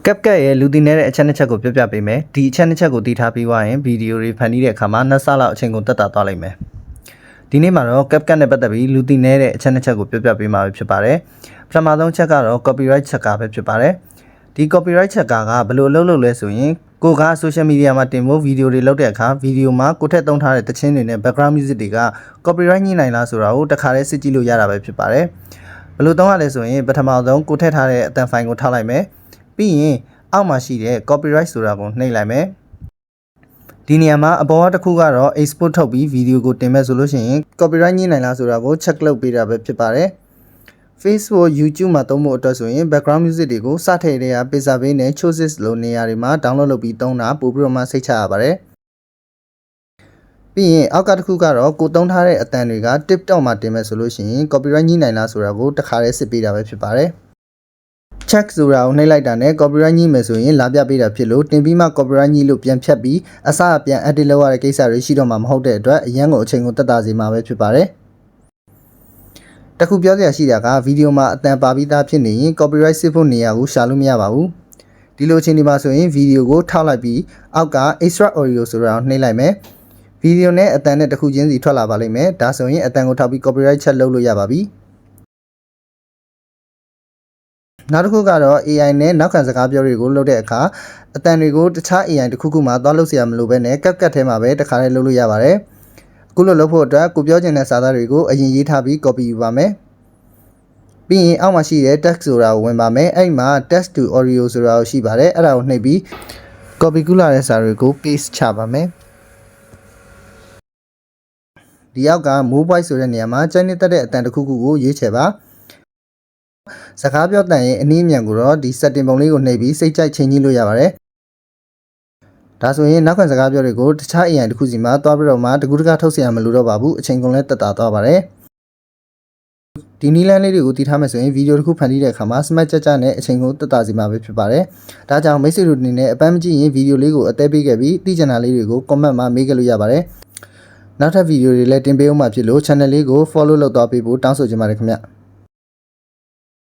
CapCut ရဲ့လူသိနေတဲ့အချက်နှစ်ချက်ကိုပြပြပေးမယ်ဒီအချက်နှစ်ချက်ကိုသိထားပြီးွားရင်ဗီဒီယိုတွေဖန်တီးတဲ့အခါမှာနှစ်ဆလောက်အချိန်ကိုတက်တာသွားလိမ့်မယ်ဒီနေ့မှာတော့ CapCut နဲ့ပတ်သက်ပြီးလူသိနေတဲ့အချက်နှစ်ချက်ကိုပြပြပေးမှာဖြစ်ပါတယ်ပထမဆုံးချက်ကတော့ copyright checker ပဲဖြစ်ပါတယ်ဒီ copyright checker ကဘယ်လိုအလုပ်လုပ်လဲဆိုရင်ကိုက social media မှာတင်ဖို့ဗီဒီယိုတွေလုပ်တဲ့အခါဗီဒီယိုမှာကိုထည့်သုံးထားတဲ့သချင်းတွေနဲ့ background music တွေက copyright ညှိနိုင်လားဆိုတာကိုတစ်ခါတည်းစစ်ကြည့်လို့ရတာပဲဖြစ်ပါတယ်ဘယ်လိုသုံးရလဲဆိုရင်ပထမဆုံးကိုထည့်ထားတဲ့အတန်ဖိုင်ကိုထားလိုက်မယ်ပြီးရင်အောက်မှာရှိတဲ့ copyright ဆိုတာကိုနှိပ်လိုက်မယ်ဒီနေရာမှာအပေါ်ကတစ်ခုကတော့ export ထုတ်ပြီးဗီဒီယိုကိုတင်မဲ့ဆိုလို့ရှိရင် copyright ညှိနိုင်လားဆိုတာကို check လုပ်ပေးတာပဲဖြစ်ပါတယ် Facebook YouTube မှာသုံးဖို့အတွက်ဆိုရင် background music တွေကိုစထည့်တဲ့ပစ်စာပေးနဲ့ choices လိုနေရာတွေမှာ download လုပ်ပြီးသုံးတာပို့ပြီးတော့မှစိတ်ချရပါတယ်ပြီးရင်အောက်ကတစ်ခုကတော့ကိုသုံးထားတဲ့အတန်တွေက TikTok မှာတင်မဲ့ဆိုလို့ရှိရင် copyright ညှိနိုင်လားဆိုတာကိုတစ်ခါတည်းစစ်ပေးတာပဲဖြစ်ပါတယ်check ဆိုတာကိုနှိပ်လိုက်တာနဲ့ copyright ညှိမယ်ဆိုရင်လာပြပေးတာဖြစ်လို့တင်ပြီးမှ copyright ညှိလို့ပြန်ဖြတ်ပြီးအစပြန် edit လုပ်ရတဲ့ကိစ္စတွေရှိတော့မှာမဟုတ်တဲ့အတွက်အရန်ကိုအချိန်ကိုတက်တာစီမှာပဲဖြစ်ပါတယ်တခုပြောစရာရှိတာကဗီဒီယိုမှာအတန်ပါပြီးသားဖြစ်နေရင် copyright စစ်ဖို့နေရာကိုရှာလို့မရပါဘူးဒီလိုအချိန်ဒီမှာဆိုရင်ဗီဒီယိုကိုထောက်လိုက်ပြီးအောက်က extra audio ဆိုတာကိုနှိပ်လိုက်မယ်ဗီဒီယိုနဲ့အတန်နဲ့တစ်ခုချင်းစီထွက်လာပါလိမ့်မယ်ဒါဆိုရင်အတန်ကိုထောက်ပြီး copyright ချက်လုပ်လို့ရပါပြီနောက်တစ်ခုကတော့ AI နဲ့နောက်ခံစကားပြောတွေကိုလုပ်တဲ့အခါအတန်တွေကိုတခြား AI တစ်ခုခုမှသွားလုပ်เสียမလို့ပဲနဲ့CapCutထဲမှာပဲတစ်ခါတည်းလုပ်လို့ရပါတယ်အခုလိုလုပ်ဖို့အတွက်ကိုပြောချင်တဲ့စာသားတွေကိုအရင်ရေးထားပြီး copy ယူပါမယ်ပြီးရင်အောက်မှာရှိတဲ့ text ဆိုတာကိုဝင်ပါမယ်အဲ့မှာ text to audio ဆိုတာကိုရှိပါတယ်အဲ့ဒါကိုနှိပ်ပြီး copy ကူးလာတဲ့စာတွေကို paste ချပါမယ်ဒီအောက်က move voice ဆိုတဲ့နေရာမှာကျန်းနေတတ်တဲ့အတန်တစ်ခုခုကိုရွေးချယ်ပါစကားပြောတန်ရင်အနည်းအမြန်ကိုတော့ဒီ setting ပုံလေးကိုနှိပ်ပြီးစိတ်ကြိုက်ချိန်ကြည့်လို့ရပါတယ်ဒါဆိုရင်နောက်ခံစကားပြောတွေကိုတခြား AI တစ်ခုစီမှာသွားပြီးတော့မှတကူတကထုတ်เสียမလို့တော့ပါဘူးအချိန်ကုန်လဲတက်တာသွားပါတယ်ဒီနီးလန်းလေးတွေကိုတည်ထားမယ်ဆိုရင်ဗီဒီယိုတစ်ခုဖန်တီးတဲ့အခါမှာ smart ကြနဲ့အချိန်ကိုတက်တာစီမှာပဲဖြစ်ပါတယ်ဒါကြောင့်မိတ်ဆွေတို့အနေနဲ့အပန်းမကြည့်ရင်ဗီဒီယိုလေးကိုအသေးပေးခဲ့ပြီးသိချင်တာလေးတွေကို comment မှာမေးခဲ့လို့ရပါတယ်နောက်ထပ်ဗီဒီယိုတွေလည်းတင်ပေးအောင်မှာဖြစ်လို့ channel လေးကို follow လုပ်သွားပေးဖို့တောင်းဆိုချင်ပါတယ်ခင်ဗျ